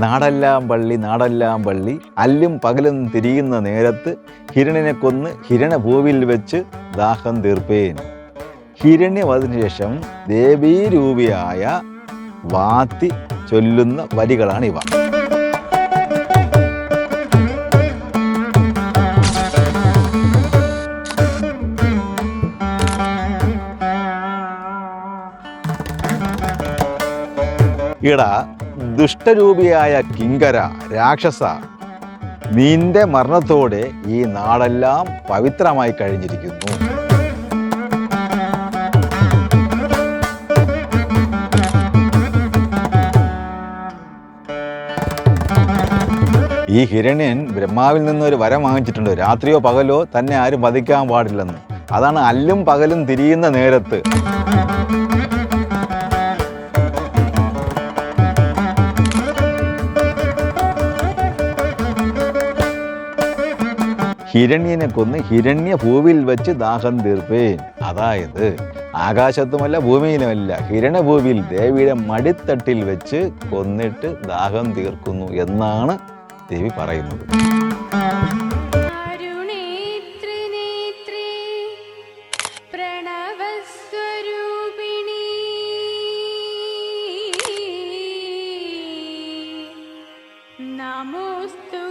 നാടെല്ലാം പള്ളി നാടെല്ലാം പള്ളി അല്ലും പകലും തിരിയുന്ന നേരത്ത് ഹിരണിനെ കൊന്ന് ഹിരണഭൂവിൽ വെച്ച് ദാഹം തീർപ്പേൻ. ഹിരണ്യവധത്തിനു ശേഷം ദേവീരൂപിയായ വാത്തി ചൊല്ലുന്ന വരികളാണിവ. ഇടാ ദുഷ്ടരൂപിയായ കിങ്കര രാക്ഷസ, നിന്റെ മരണത്തോടെ ഈ നാടെല്ലാം പവിത്രമായി കഴിഞ്ഞിരിക്കുന്നു. ഈ ഹിരണ്യൻ ബ്രഹ്മാവിൽ നിന്നൊരു വരം വാങ്ങിച്ചിട്ടുണ്ട്. രാത്രിയോ പകലോ തന്നെ ആരും വധിക്കാൻ പാടില്ലെന്ന്. അതാണ് അല്ലും പകലും തിരിയുന്ന നേരത്ത്. ഹിരണ്യനെ കൊന്ന് ഹിരണ്യഭൂവിൽ വെച്ച് ദാഹം തീർപ്പേൻ. അതായത് ആകാശത്തുമല്ല ഭൂമിയിലുമല്ല, ഹിരണഭൂവിൽ ദേവിയുടെ മടിത്തട്ടിൽ വെച്ച് കൊന്നിട്ട് ദാഹം തീർക്കുന്നു എന്നാണ് ദേവി പറയുന്നത്. നമോസ്തു